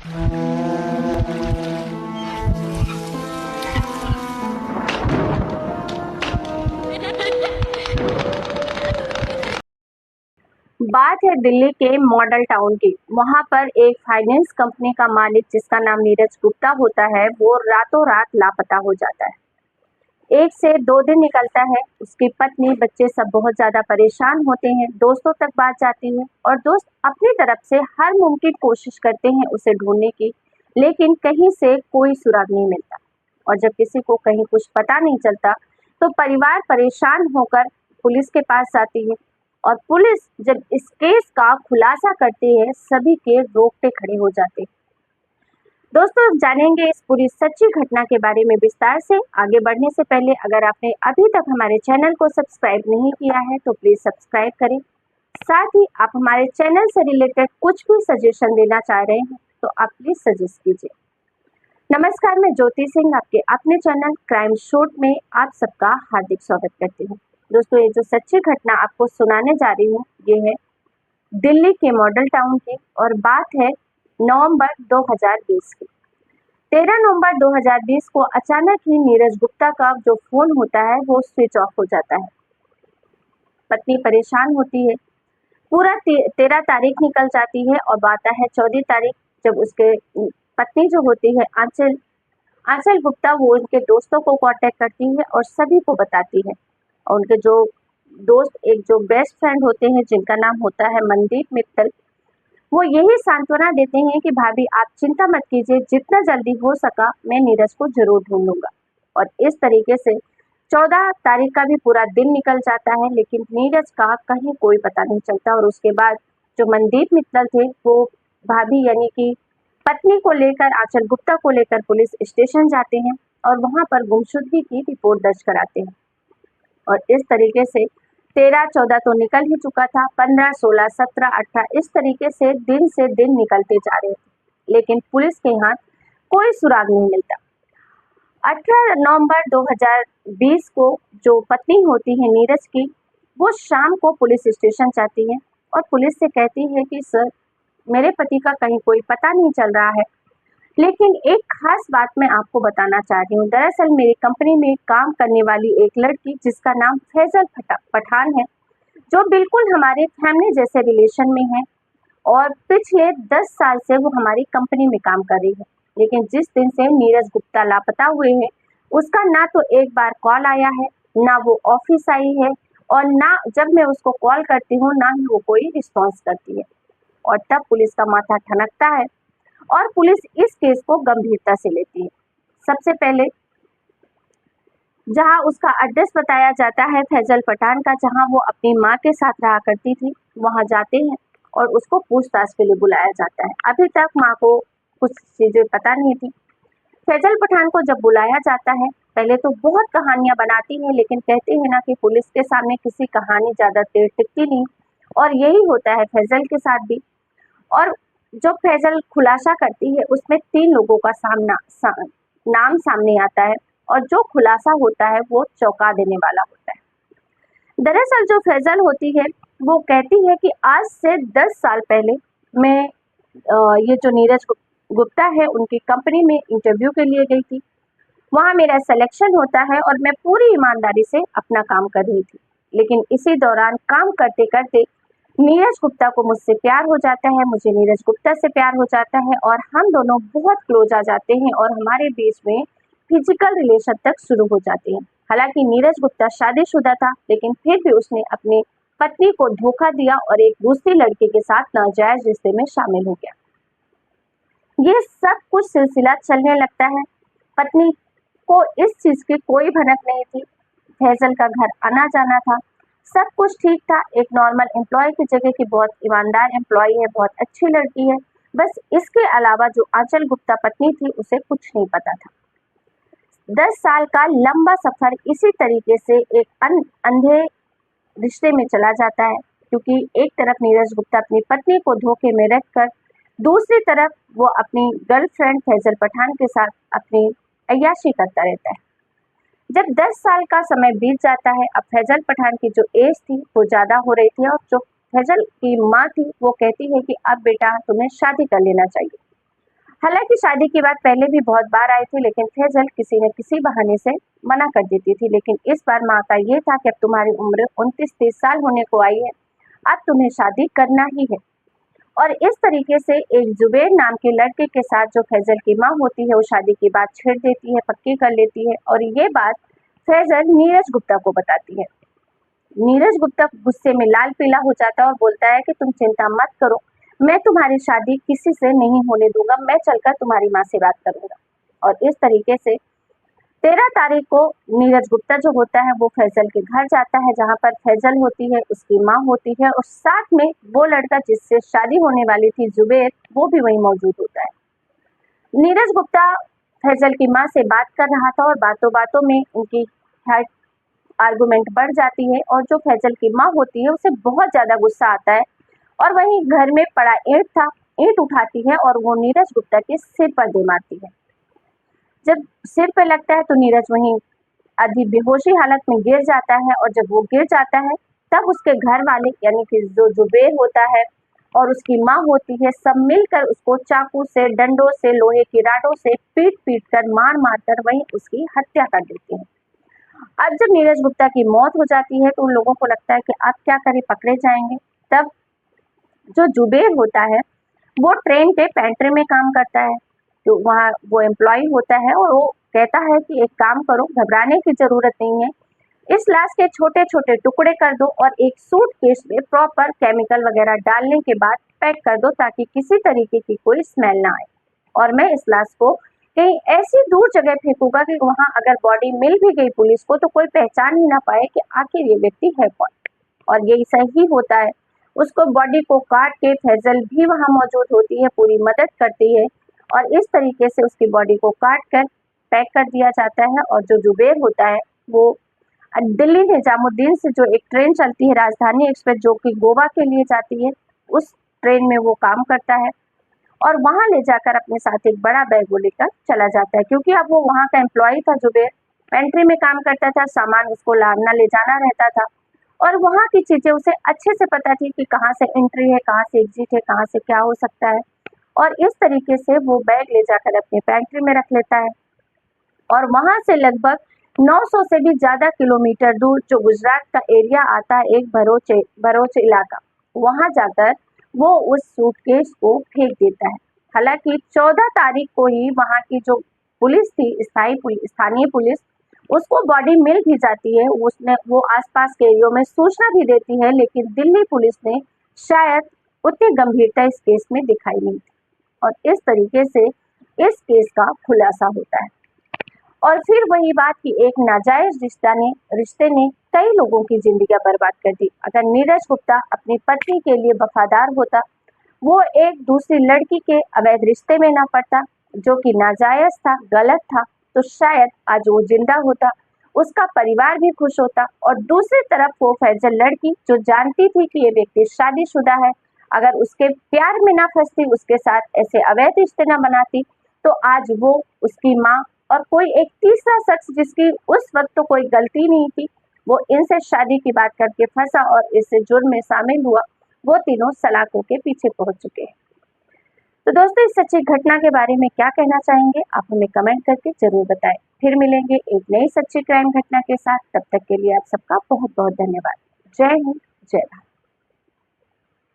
बात है दिल्ली के मॉडल टाउन की। वहां पर एक फाइनेंस कंपनी का मालिक जिसका नाम नीरज गुप्ता होता है, वो रातों रात लापता हो जाता है। 1 से 2 दिन निकलता है। उसकी पत्नी, बच्चे सब बहुत ज्यादा परेशान होते हैं। दोस्तों तक बात जाती है और दोस्त अपनी तरफ से हर मुमकिन कोशिश करते हैं उसे ढूंढने की, लेकिन कहीं से कोई सुराग नहीं मिलता। और जब किसी को कहीं कुछ पता नहीं चलता तो परिवार परेशान होकर पुलिस के पास जाती है। और पुलिस जब इस केस का खुलासा करती है, सभी के रोंगटे खड़े हो जाते हैं। दोस्तों, जानेंगे इस पूरी सच्ची घटना के बारे में विस्तार से। आगे बढ़ने से पहले अगर आपने अभी तक हमारे चैनल को सब्सक्राइब नहीं किया है तो प्लीज सब्सक्राइब करें। साथ ही आप हमारे चैनल से रिलेटेड कुछ भी सजेशन देना चाह रहे हैं तो आप प्लीज सजेस्ट कीजिए। नमस्कार, मैं ज्योति सिंह आपके अपने चैनल क्राइम शूट में आप सबका हार्दिक स्वागत करती हूँ। दोस्तों, ये जो सच्ची घटना आपको सुनाने जा रही हूँ, ये है दिल्ली के मॉडल टाउन की और बात है नवंबर 2020 की। 13 नवंबर 2020 को अचानक ही नीरज गुप्ता का जो फोन होता है वो स्विच ऑफ हो जाता है। पत्नी परेशान होती है। पूरा 13 तारीख निकल जाती है और बात है 14 तारीख, जब उसके पत्नी जो होती है आंचल आंचल गुप्ता, वो उनके दोस्तों को कांटेक्ट करती है और सभी को बताती है। और उनके जो दोस्त, एक जो बेस्ट फ्रेंड होते हैं जिनका नाम होता है मनदीप मित्तल, वो यही सांत्वना देते हैं कि भाभी आप चिंता मत कीजिए, जितना जल्दी हो सका मैं नीरज को जरूर ढूंढ लूंगा। और इस तरीके से 14 तारीख का भी पूरा दिन निकल जाता है, लेकिन नीरज का कहीं कोई पता नहीं चलता। और उसके बाद जो मनदीप मित्तल थे, वो भाभी यानी कि पत्नी को लेकर, आंचल गुप्ता को लेकर पुलिस स्टेशन जाते हैं और वहां पर गुमशुदगी की रिपोर्ट दर्ज कराते हैं। और इस तरीके से 13-14 तो निकल ही चुका था, 15, 16, 17, 18 इस तरीके से दिन निकलते जा रहे थे, लेकिन पुलिस के हाथ कोई सुराग नहीं मिलता। 18 नवंबर 2020 को जो पत्नी होती है नीरज की, वो शाम को पुलिस स्टेशन जाती है और पुलिस से कहती है कि सर, मेरे पति का कहीं कोई पता नहीं चल रहा है। लेकिन एक खास बात मैं आपको बताना चाह रही हूँ। दरअसल मेरी कंपनी में काम करने वाली एक लड़की जिसका नाम फैजल पठान है, जो बिल्कुल हमारे फैमिली जैसे रिलेशन में है और पिछले 10 साल से वो हमारी कंपनी में काम कर रही है। लेकिन जिस दिन से नीरज गुप्ता लापता हुए हैं, उसका ना तो एक बार कॉल आया है, ना वो ऑफिस आई है, और ना जब मैं उसको कॉल करती हूँ ना ही वो कोई रिस्पॉन्स करती है। और तब पुलिस का माथा ठनकता है और पुलिस इस केस को गंभीरता से लेती है। सबसे पहले जहां उसका एड्रेस बताया जाता है फैजल पठान का, जहां वो अपनी माँ के साथ रहा करती थी, वहां जाते हैं और उसको पूछताछ के लिए बुलाया जाता है। अभी तक माँ को कुछ चीजें पता नहीं थी। फैजल पठान को जब बुलाया जाता है, पहले तो बहुत कहानियां बनाती है, लेकिन कहते हैं ना कि पुलिस के सामने किसी कहानी ज्यादा देर टिकती नहीं, और यही होता है फैजल के साथ भी। और जो फैजल खुलासा करती है उसमें 3 लोगों का नाम सामने आता है, और जो खुलासा होता है वो चौंका देने वाला होता है। दरअसल जो फैजल होती है वो कहती है कि आज से 10 साल पहले मैं ये जो नीरज गुप्ता है उनकी कंपनी में इंटरव्यू के लिए गई थी। वहां मेरा सिलेक्शन होता है और मैं पूरी ईमानदारी से अपना काम कर रही थी, लेकिन इसी दौरान काम करते करते नीरज गुप्ता को मुझसे प्यार हो जाता है, मुझे नीरज गुप्ता से प्यार हो जाता है और हम दोनों बहुत क्लोज आ जाते हैं और हमारे बीच में फिजिकल रिलेशन तक शुरू हो जाते हैं। हालांकि नीरज गुप्ता शादीशुदा था, लेकिन फिर भी उसने अपनी पत्नी को धोखा दिया और एक दूसरी लड़की के साथ नाजायज रिश्ते में शामिल हो गया। ये सब कुछ सिलसिला चलने लगता है। पत्नी को इस चीज की कोई भनक नहीं थी। फैजल का घर आना जाना था, सब कुछ ठीक था। एक नॉर्मल एम्प्लॉय की जगह की बहुत ईमानदार एम्प्लॉय है, बहुत अच्छी लड़की है। बस इसके अलावा जो आंचल गुप्ता पत्नी थी उसे कुछ नहीं पता था। 10 साल का लंबा सफर इसी तरीके से एक अंधे रिश्ते में चला जाता है, क्योंकि एक तरफ नीरज गुप्ता अपनी पत्नी को धोखे में रखकर दूसरी तरफ वो अपनी गर्लफ्रेंड फैजल पठान के साथ अपनी अय्याशी करता रहता है। जब 10 साल का समय बीत जाता है, अब फैजल पठान की जो एज थी वो ज्यादा हो रही थी और जो फैजल की माँ थी वो कहती है कि अब बेटा तुम्हें शादी कर लेना चाहिए। हालांकि शादी की बात पहले भी बहुत बार आई थी, लेकिन फैजल किसी न किसी बहाने से मना कर देती थी। लेकिन इस बार माँ का ये था कि अब तुम्हारी उम्र 29-30 साल होने को आई है, अब तुम्हें शादी करना ही है। और इस तरीके से एक जुबैर नाम के लड़के के साथ जो फैजल की माँ होती है, वो शादी की बात छेड़ देती है, पक्की कर लेती है। और ये बात फैजल नीरज गुप्ता को बताती है। नीरज गुप्ता गुस्से में लाल पीला हो जाता है और बोलता है कि तुम चिंता मत करो, मैं तुम्हारी शादी किसी से नहीं होने दूंगा, मैं चलकर तुम्हारी माँ से बात करूंगा। और इस तरीके से 13 तारीख को नीरज गुप्ता जो होता है वो फैजल के घर जाता है, जहाँ पर फैजल होती है, उसकी माँ होती है और साथ में वो लड़का जिससे शादी होने वाली थी जुबैर, वो भी वहीं मौजूद होता है। नीरज गुप्ता फैजल की माँ से बात कर रहा था और बातों बातों में उनकी आर्गुमेंट बढ़ जाती है और जो फैजल की माँ होती है उसे बहुत ज्यादा गुस्सा आता है और वहीं घर में पड़ा ईंट उठाती है और वो नीरज गुप्ता के सिर पर दे मारती है। जब सिर पे लगता है तो नीरज वहीं आधी बेहोशी हालत में गिर जाता है और जब वो गिर जाता है तब उसके घर वाले यानी कि जो जुबैर होता है और उसकी माँ होती है, सब मिलकर उसको चाकू से, डंडों से, लोहे की राडों से पीट पीट कर, मार मार कर वहीं उसकी हत्या कर देते हैं। अब जब नीरज गुप्ता की मौत हो जाती है तो उन लोगों को लगता है कि अब क्या करें, पकड़े जाएंगे। तब जो जुबैर होता है वो ट्रेन के पेंट्री में काम करता है, तो वहाँ वो एम्प्लॉय होता है और वो कहता है कि एक काम करो, घबराने की जरूरत नहीं है, इस लाश के छोटे छोटे टुकड़े कर दो और एक सूटकेस में प्रॉपर केमिकल वगैरह डालने के बाद पैक कर दो ताकि किसी तरीके की कोई स्मेल ना आए। और मैं इस लाश को कहीं ऐसी दूर जगह फेंकूंगा कि वहां अगर बॉडी मिल भी गई पुलिस को तो कोई पहचान ही ना पाए कि आखिर ये व्यक्ति है कौन। और यही सही होता है। उसको बॉडी को काट के फैजल भी वहां मौजूद होती है, पूरी मदद करती है और इस तरीके से उसकी बॉडी को काट कर पैक कर दिया जाता है। और जो जुबैर होता है वो दिल्ली निजामुद्दीन से जो एक ट्रेन चलती है राजधानी एक्सप्रेस जो कि गोवा के लिए जाती है, उस ट्रेन में वो काम करता है और वहां ले जाकर अपने साथ एक बड़ा बैग वो लेकर चला जाता है, क्योंकि अब वो वहां का एम्प्लॉय था, जुबैर पेंट्री में काम करता था, सामान उसको लाना ले जाना रहता था और वहां की चीजें उसे अच्छे से पता थी कि कहाँ से एंट्री है, कहाँ से एग्जिट है, कहाँ से क्या हो सकता है। और इस तरीके से वो बैग ले जाकर अपने पेंट्री में रख लेता है और वहां से लगभग 900 से भी ज्यादा किलोमीटर दूर जो गुजरात का एरिया आता है, एक भरोच इलाका, वहां जाकर वो उस सूटकेस को फेंक देता है। हालांकि 14 तारीख को ही वहां की जो पुलिस थी, स्थानीय पुलिस, उसको बॉडी मिल भी जाती है, उसने वो आसपास के एरियो में सूचना भी देती है, लेकिन दिल्ली पुलिस ने शायद उतनी गंभीरता इस केस में दिखाई नहीं थी और इस तरीके से इस केस का खुलासा होता है। और फिर वही बात कि एक नाजायज रिश्ते ने कई लोगों की जिंदगियां बर्बाद कर दी। अगर नीरज गुप्ता अपनी पत्नी के लिए वफादार होता, वो एक दूसरी लड़की के अवैध रिश्ते में ना पड़ता जो कि नाजायज था, गलत था, तो शायद आज वो जिंदा होता, उसका परिवार भी खुश होता। और दूसरी तरफ वो फैजल लड़की जो जानती थी कि ये व्यक्ति शादीशुदा है, अगर उसके प्यार में ना फंसती, उसके साथ ऐसे अवैध रिश्ते ना बनाती, तो आज वो, उसकी माँ और कोई एक तीसरा शख्स जिसकी उस वक्त तो कोई गलती नहीं थी, वो इनसे शादी की बात करके फंसा और इससे जुर्म में शामिल हुआ, वो तीनों सलाखों के पीछे पहुंच चुके हैं। तो दोस्तों, इस सच्ची घटना के बारे में क्या कहना चाहेंगे, आप हमें कमेंट करके जरूर बताएं। फिर मिलेंगे एक नई सच्ची क्राइम घटना के साथ, तब तक के लिए आप सबका बहुत बहुत धन्यवाद। जय हिंद, जय भारत।